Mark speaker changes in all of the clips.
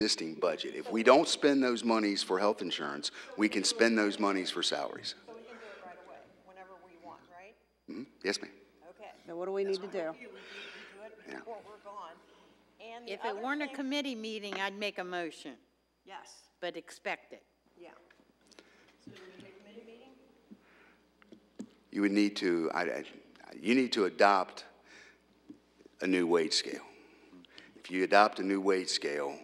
Speaker 1: existing budget. If we don't spend those monies for health insurance, we can spend those monies for salaries.
Speaker 2: So we can do it right away, whenever we want, right?
Speaker 1: Yes, ma'am.
Speaker 2: Okay.
Speaker 3: So what do we need to do?
Speaker 2: We do it before we're gone. And the
Speaker 4: If it
Speaker 2: other
Speaker 4: weren't a
Speaker 2: thing-
Speaker 4: committee meeting, I'd make a motion,
Speaker 2: Yes,
Speaker 4: but expect it.
Speaker 2: yeah. So do we do a committee meeting?
Speaker 1: You would need to, you need to adopt a new wage scale. If you adopt a new wage scale,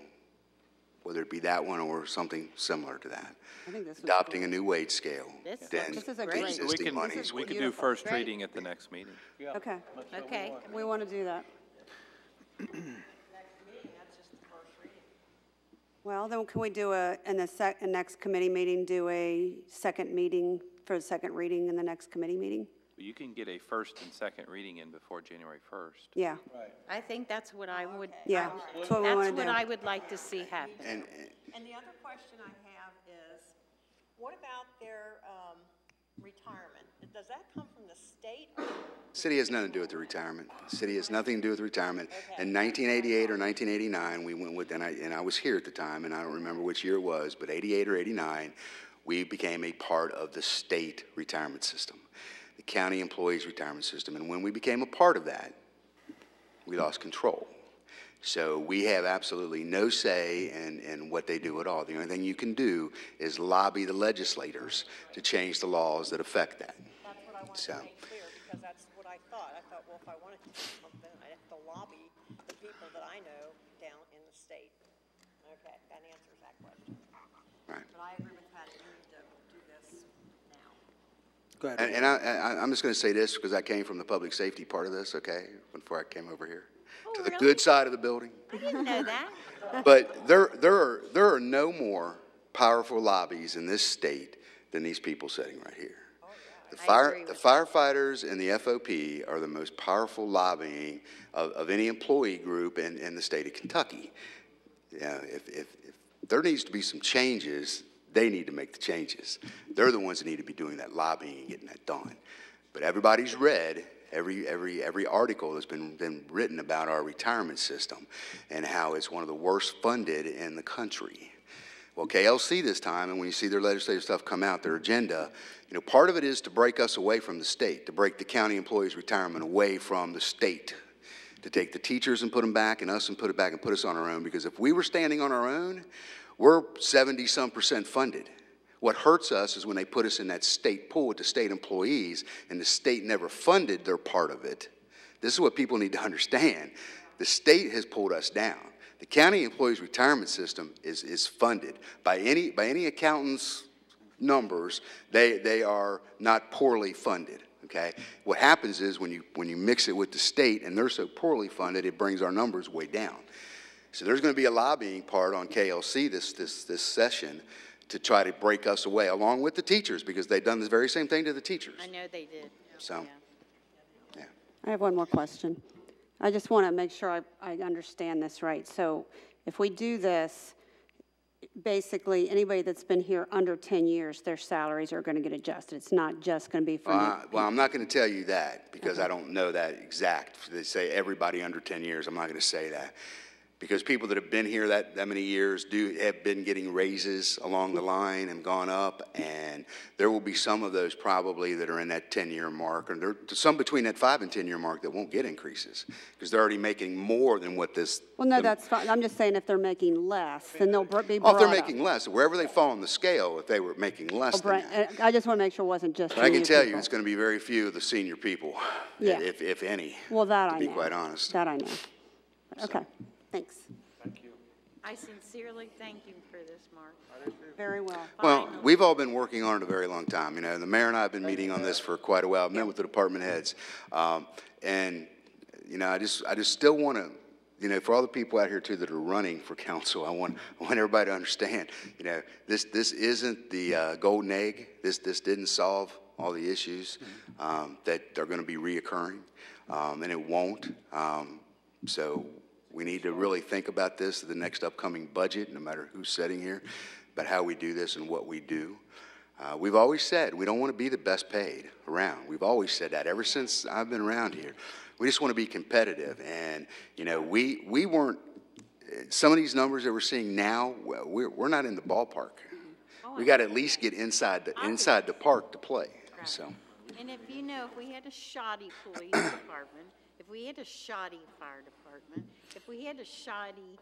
Speaker 1: whether it be that one or something similar to that,
Speaker 3: I think this was
Speaker 1: adopting a new wage scale,
Speaker 4: This
Speaker 1: then
Speaker 3: is a
Speaker 1: the
Speaker 3: great-
Speaker 1: existing monies
Speaker 5: We
Speaker 1: would.
Speaker 5: could do
Speaker 3: beautiful.
Speaker 5: first
Speaker 4: Great.
Speaker 5: reading at the next meeting.
Speaker 3: Okay,
Speaker 4: Okay.
Speaker 3: we want to do that.
Speaker 2: Next meeting, that's just the first reading.
Speaker 3: Well, then can we do in the next committee meeting, do a second meeting for the second reading in the next committee meeting?
Speaker 5: But you can get a first and second reading in before January 1st.
Speaker 3: Yeah,
Speaker 4: I think that's what I would.
Speaker 3: yeah, that's what we want
Speaker 4: That's
Speaker 3: to do.
Speaker 4: what I would like to see happen.
Speaker 1: And
Speaker 2: And the other question I have is, what about their retirement? Does that come from the state?
Speaker 1: city has nothing to do with the retirement. The city has nothing to do with the retirement. In 1988 or 1989, we went with, and I was here at the time, and I don't remember which year it was, but 88 or 89, we became a part of the state retirement system, the county employees retirement system. And when we became a part of that, we lost control. So we have absolutely no say in what they do at all. The only thing you can do is lobby the legislators to change the laws that affect that.
Speaker 2: That's what I wanted
Speaker 1: So.
Speaker 2: to make clear, because that's what I thought. I thought, well, if I wanted to do something, I'd have to lobby the people that I know down in the state. Okay, that answers that question.
Speaker 1: Right.
Speaker 2: But I agree with Patty, we need to do this now.
Speaker 6: Go ahead.
Speaker 1: And I'm just going to say this because I came from the public safety part of this, okay, before I came over here. To the
Speaker 4: really?
Speaker 1: good side of the building.
Speaker 4: I didn't know that.
Speaker 1: But there are no more powerful lobbies in this state than these people sitting right here.
Speaker 4: agree
Speaker 1: The
Speaker 4: with
Speaker 1: firefighters and the FOP are the most powerful lobbying of any employee group in the state of Kentucky. Yeah, if there needs to be some changes, they need to make the changes. They're the ones that need to be doing that lobbying and getting that done. But everybody's read every article that's been written about our retirement system and how it's one of the worst funded in the country. Well, KLC this time, and when you see their legislative stuff come out, their agenda, you know, part of it is to break us away from the state, to break the county employees' retirement away from the state, to take the teachers and put them back and us and put it back and put us on our own. Because if we were standing on our own, we're 70-some% funded. What hurts us is when they put us in that state pool with the state employees and the state never funded their part of it. This is what people need to understand. The state has pulled us down. The county employees retirement system is funded by any accountant's numbers. They are not poorly funded. Okay. What happens is when you mix it with the state and they're so poorly funded, it brings our numbers way down. So there's going to be a lobbying part on KLC this session to try to break us away, along with the teachers, because they've done the very same thing to the teachers.
Speaker 4: I know they did.
Speaker 1: So,
Speaker 4: Yeah.
Speaker 1: yeah.
Speaker 3: I have one more question. I just want to make sure I understand this right. So if we do this, basically anybody that's been here under 10 years, their salaries are going to get adjusted. It's not just going to be for new
Speaker 1: Well, I'm not going to tell you that because I don't know that exact. They say everybody under 10 years. I'm not going to say that. Because people that have been here that many years have been getting raises along the line and gone up, and there will be some of those probably that are in that 10-year mark, and there some between that 5 and 10-year mark that won't get increases because they're already making more than what this.
Speaker 3: Well, no, that's fine. I'm just saying if they're making less, then they'll be
Speaker 1: Well,
Speaker 3: brought
Speaker 1: if they're
Speaker 3: up.
Speaker 1: making less, wherever they fall on the scale, if they were making less than that.
Speaker 3: I just want to make sure it wasn't just
Speaker 1: But I can
Speaker 3: new
Speaker 1: tell you,
Speaker 3: people.
Speaker 1: it's going to be very few of the senior people,
Speaker 3: Yeah.
Speaker 1: if any.
Speaker 3: Well, that
Speaker 1: to
Speaker 3: I
Speaker 1: be
Speaker 3: know.
Speaker 1: quite honest.
Speaker 3: That I know. Okay, thanks.
Speaker 4: I sincerely thank you for this, Mark.
Speaker 3: Very well.
Speaker 1: Well, we've all been working on it a very long time. You know, the mayor and I have been meeting on this for quite a while. I've met with the department heads. And, you know, I just still want to, you know, for all the people out here too that are running for council, I want everybody to understand, you know, this isn't the golden egg. This didn't solve all the issues that are going to be reoccurring, and it won't. So we need to really think about this at the next upcoming budget, no matter who's sitting here, about how we do this and what we do. We've always said we don't want to be the best paid around. We've always said that ever since I've been around here. We just want to be competitive. And, you know, we weren't, some of these numbers that we're seeing now, well, we're not in the ballpark. We got to at least get inside the park to play, so.
Speaker 4: And if you know, if we had a shoddy police department, if we had a shoddy fire department, if we had a shoddy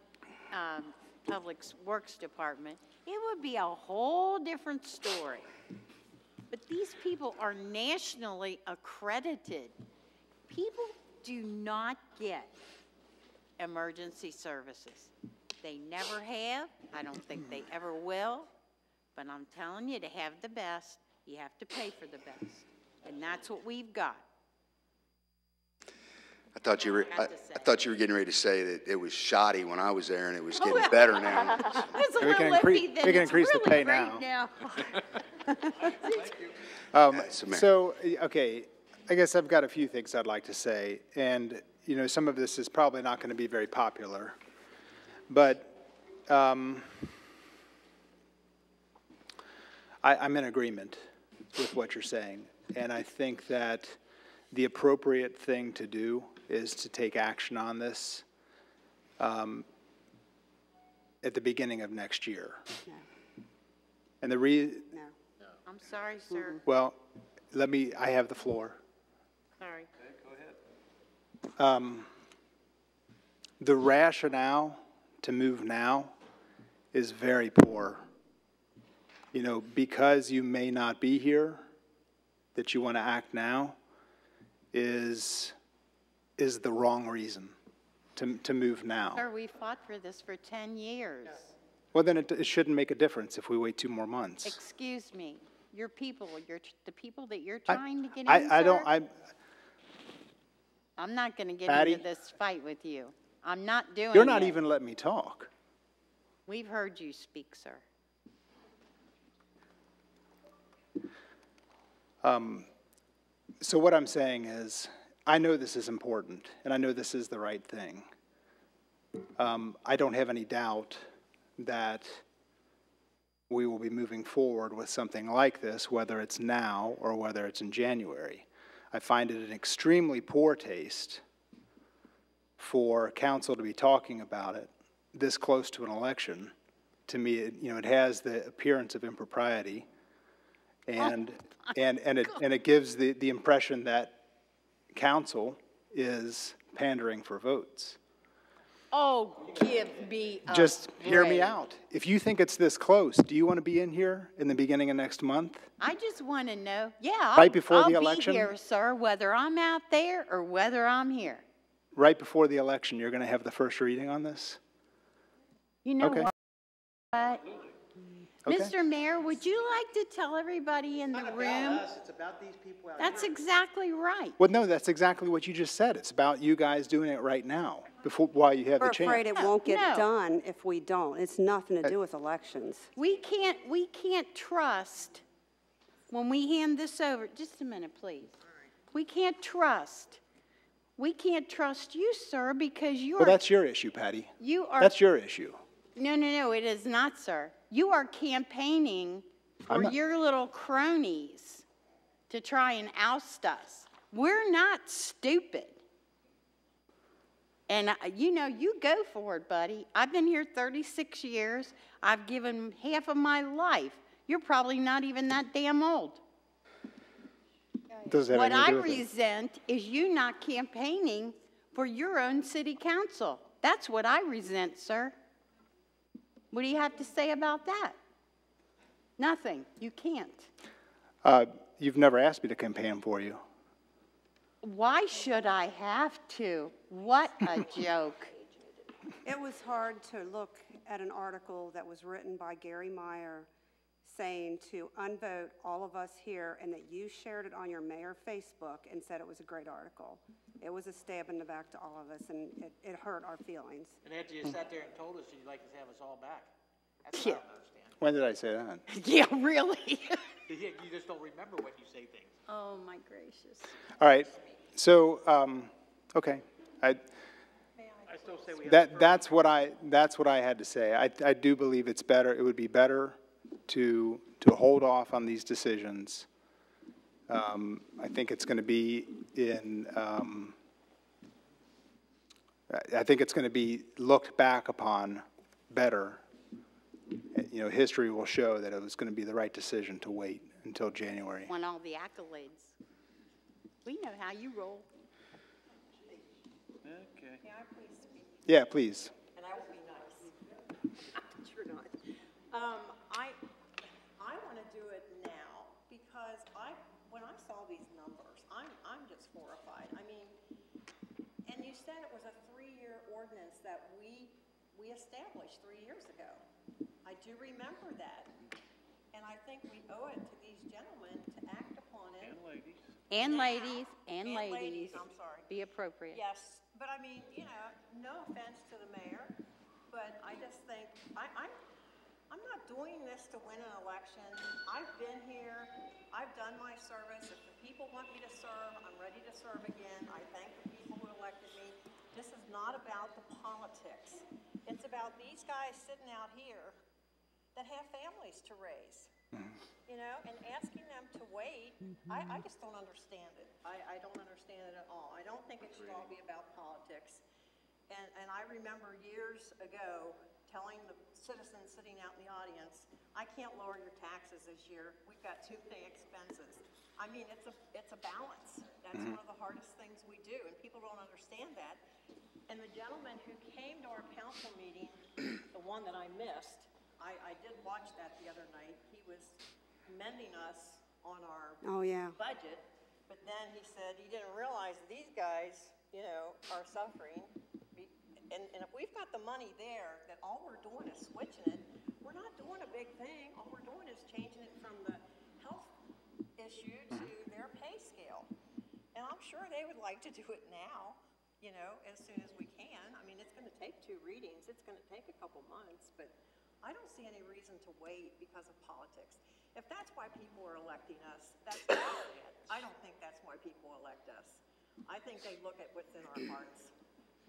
Speaker 4: public works department, it would be a whole different story. But these people are nationally accredited. People do not get emergency services. They never have. I don't think they ever will. But I'm telling you, to have the best, you have to pay for the best. And that's what we've got.
Speaker 1: I thought you were getting ready to say that it was shoddy when I was there and it was getting better now.
Speaker 4: It's a
Speaker 6: We can
Speaker 4: little iffy,
Speaker 6: increase-
Speaker 4: then
Speaker 6: we can
Speaker 4: it's
Speaker 6: increase the
Speaker 4: really
Speaker 6: pay
Speaker 4: great
Speaker 6: now.
Speaker 1: So, Mayor.
Speaker 6: So, okay, I guess I've got a few things I'd like to say, and, you know, some of this is probably not going to be very popular, but I'm in agreement with what you're saying, and I think that the appropriate thing to do is to take action on this at the beginning of next year.
Speaker 3: No.
Speaker 6: And
Speaker 3: No.
Speaker 4: I'm sorry, sir.
Speaker 6: well, I have the floor.
Speaker 4: Sorry.
Speaker 6: The rationale to move now is very poor. You know, because you may not be here, that you want to act now is the wrong reason to move now.
Speaker 4: Sir, we fought for this for 10 years.
Speaker 6: Well, then it shouldn't make a difference if we wait 2 more months.
Speaker 4: Excuse me, your people, the people that you're trying to get in,
Speaker 6: I don't,
Speaker 4: sir? I'm not going to get
Speaker 6: Patty?
Speaker 4: into this fight with you. I'm not doing it.
Speaker 6: You're not even letting me talk.
Speaker 4: We've heard you speak, sir.
Speaker 6: So what I'm saying is, I know this is important, and I know this is the right thing. I don't have any doubt that we will be moving forward with something like this, whether it's now or whether it's in January. I find it an extremely poor taste for council to be talking about it this close to an election. To me, it has the appearance of impropriety, and it gives the impression that council is pandering for votes.
Speaker 4: Oh, give me a
Speaker 6: Just hear me
Speaker 4: break.
Speaker 6: out. If you think it's this close, do you want to be in here in the beginning of next month?
Speaker 4: I just want to know,
Speaker 6: Right before the
Speaker 4: I'll
Speaker 6: election?
Speaker 4: be here, sir, whether I'm out there or whether I'm here.
Speaker 6: Right before the election, you're going to have the first reading on this?
Speaker 4: You know
Speaker 6: Okay.
Speaker 4: what?
Speaker 6: Okay.
Speaker 4: Mr. Mayor, would you like to tell everybody in the room?
Speaker 7: It's about these people out
Speaker 4: That's exactly right.
Speaker 6: Well, no, that's exactly what you just said. It's about you guys doing it right now, while you have the
Speaker 3: We're afraid
Speaker 6: chance.
Speaker 3: it won't get
Speaker 4: No.
Speaker 3: done if we don't. It's nothing to do with elections.
Speaker 4: We can't trust, when we hand this over, just a minute, please. We can't trust you, sir, because you
Speaker 6: Well,
Speaker 4: are,
Speaker 6: that's your issue, Patty.
Speaker 4: you are.
Speaker 6: That's your issue.
Speaker 4: No, it is not, sir. You are campaigning for
Speaker 6: I'm not-
Speaker 4: your little cronies to try and oust us. We're not stupid. And, you go for it, buddy. I've been here 36 years. I've given half of my life. You're probably not even that damn old.
Speaker 6: Does that have
Speaker 4: What
Speaker 6: anything
Speaker 4: I
Speaker 6: to do with it?
Speaker 4: resent is you not campaigning for your own city council. That's what I resent, sir. What do you have to say about that? Nothing. You can't.
Speaker 6: You've never asked me to campaign for you.
Speaker 4: Why should I have to? What a joke.
Speaker 3: It was hard to look at an article that was written by Gary Meyer saying to unvote all of us here, and that you shared it on your mayor Facebook and said it was a great article. It was a stab in the back to all of us, and it hurt our feelings.
Speaker 7: And after you sat there and told us you'd like to have us all back. That's
Speaker 4: Yeah.
Speaker 7: what I don't understand.
Speaker 6: When did I say that?
Speaker 4: Yeah, really?
Speaker 7: You just don't remember when you say things.
Speaker 4: Oh, my gracious.
Speaker 6: All right, so, okay.
Speaker 7: I still say we have.
Speaker 6: That's what I had to say. I do believe it would be better to hold off on these decisions. I think it's going to be in I think it's going to be looked back upon better. You know, history will show that it was going to be the right decision to wait until January.
Speaker 4: Want all the accolades. We know how you roll.
Speaker 7: Okay.
Speaker 2: May I please speak?
Speaker 6: Yeah, please.
Speaker 2: And I will be nice. You're not. I want to do it now because when I saw these numbers, I'm just horrified. I mean, and you said it was a 3-year ordinance that we established 3 years ago. I do remember that. And I think we owe it to these gentlemen to act upon it.
Speaker 7: And ladies.
Speaker 4: And
Speaker 2: now.
Speaker 4: ladies, and
Speaker 2: And
Speaker 4: ladies.
Speaker 2: I'm sorry.
Speaker 4: Be appropriate.
Speaker 2: Yes, but I mean, you know, no offense to the mayor, but I just think, I'm not doing this to win an election. I've been here, I've done my service. If the people want me to serve, I'm ready to serve again. I thank the people who elected me. This is not about the politics. It's about these guys sitting out here that have families to raise, you know, and asking them to wait. I just don't understand it. I don't understand it at all. I don't think it should all be about politics. And I remember years ago telling the citizens sitting out in the audience, I can't lower your taxes this year. We've got too many expenses. I mean, it's a balance. That's one of the hardest things we do, and people don't understand that. And the gentleman who came to our council meeting, the one that I missed, I did watch that the other night. He was commending us on our
Speaker 3: Oh, yeah.
Speaker 2: budget, but then he said he didn't realize these guys, you know, are suffering. And if we've got the money there, that all we're doing is switching it, we're not doing a big thing. All we're doing is changing it from the health issue to their pay scale. And I'm sure they would like to do it now, you know, as soon as we can. I mean, it's going to take 2 readings. It's going to take a couple months, but I don't see any reason to wait because of politics. If that's why people are electing us, that's bullshit. I don't think that's why people elect us. I think they look at what's in our hearts.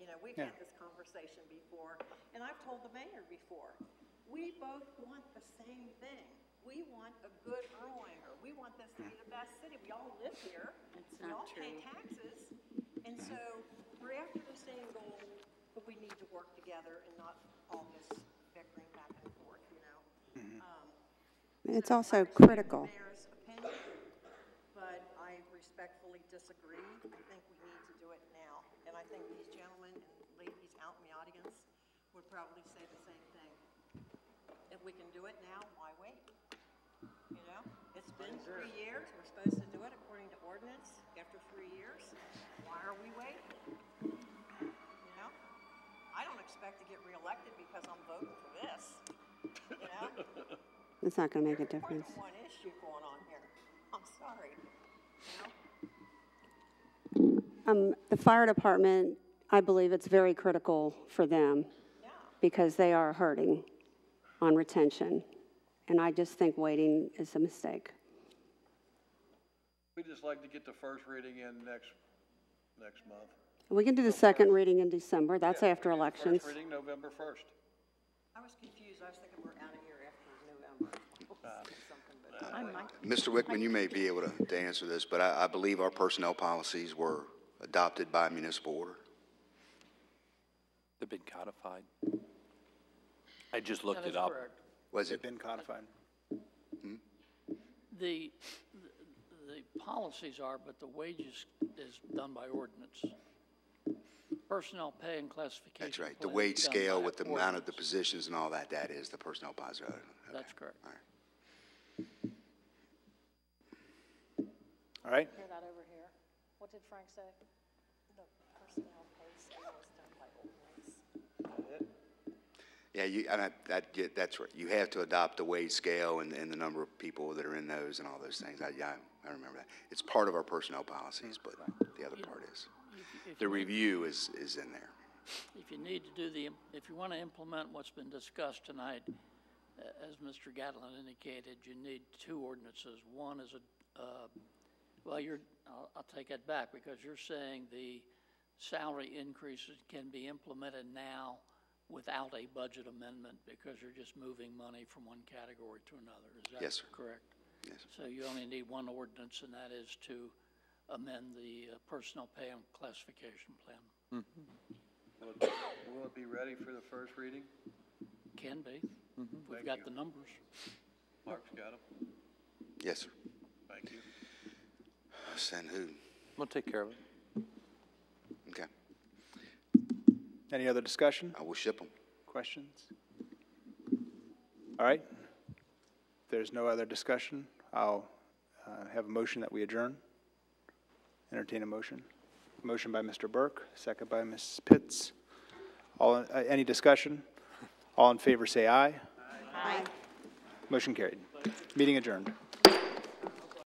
Speaker 2: You know, we've had this conversation before, and I've told the mayor before, we both want the same thing. We want a good Erlanger. We want this to be the best city. We all live here.
Speaker 4: That's
Speaker 2: We
Speaker 4: not
Speaker 2: all pay
Speaker 4: true.
Speaker 2: taxes. And so we're after the same goal, but we need to work together and not all this bickering back and forth, you know?
Speaker 3: And it's
Speaker 2: So
Speaker 3: also
Speaker 2: I respect the
Speaker 3: critical.
Speaker 2: mayor's opinion, but I respectfully disagree. I think we need to do it now. And I think these gentlemen and ladies out in the audience would probably say the same thing. If we can do it now, why wait? You know, it's been 3 years. We're supposed to do it according to ordinance after 3 years. Why are we waiting? You know, I don't expect to get reelected because I'm voting for this, you know?
Speaker 3: It's not going to make a
Speaker 2: There's more
Speaker 3: difference.
Speaker 2: than one issue going on here. I'm sorry, you know?
Speaker 3: The fire department, I believe it's very critical for them
Speaker 2: Yeah.
Speaker 3: because they are hurting on retention. And I just think waiting is a mistake.
Speaker 8: We'd just like to get the first reading in next month.
Speaker 3: We can do the second reading in December. That's after elections.
Speaker 8: First reading, November 1st.
Speaker 2: I was confused. I was thinking we're out of here after November.
Speaker 4: I might.
Speaker 1: Mr. Wickman, you may be able to answer this, but I believe our personnel policies were adopted by municipal order.
Speaker 5: They've been codified. I just looked
Speaker 8: That
Speaker 5: it
Speaker 8: is
Speaker 5: up.
Speaker 8: correct.
Speaker 1: Was
Speaker 6: They've
Speaker 1: it?
Speaker 6: been codified.
Speaker 9: The policies are, but the wages is done by ordinance. Personnel pay and classification.
Speaker 1: That's right. The
Speaker 9: plan is
Speaker 1: wage
Speaker 9: done
Speaker 1: scale
Speaker 9: by
Speaker 1: with the amount of the
Speaker 9: ordinance.
Speaker 1: positions and all that, that is the personnel policy. Okay.
Speaker 9: That's correct.
Speaker 1: All right.
Speaker 6: All right?
Speaker 2: Hear that over here. What did Frank say? The personnel pay scale is done by ordinance.
Speaker 1: Yeah, that's right. You have to adopt the wage scale and the number of people that are in those and all those things. I remember that. It's part of our personnel policies, but the other part is.
Speaker 9: If
Speaker 1: The
Speaker 9: you need-
Speaker 1: review is in there.
Speaker 9: If you need to do if you want to implement what's been discussed tonight, as Mr. Gatlin indicated, you need 2 ordinances. One is I'll take that back because you're saying the salary increases can be implemented now without a budget amendment because you're just moving money from one category to another. Is that
Speaker 1: Yes, sir.
Speaker 9: correct?
Speaker 1: Yes.
Speaker 9: So you only need 1 ordinance, and that is to amend the personnel pay and classification plan.
Speaker 8: Will it be ready for the first reading?
Speaker 9: Can be. We've got the numbers.
Speaker 8: Mark's got them.
Speaker 1: Yes, sir.
Speaker 8: Thank you.
Speaker 1: Send who?
Speaker 5: We'll take care of it.
Speaker 1: Okay.
Speaker 6: Any other discussion,
Speaker 1: I will ship them.
Speaker 6: questions? All right. If there's no other discussion, I'll have a motion that we adjourn. Entertain a motion. Motion by Mr. Burke, second by Ms. Pitts. Any discussion? All in favor say aye.
Speaker 3: Aye.
Speaker 6: Motion carried. Meeting adjourned.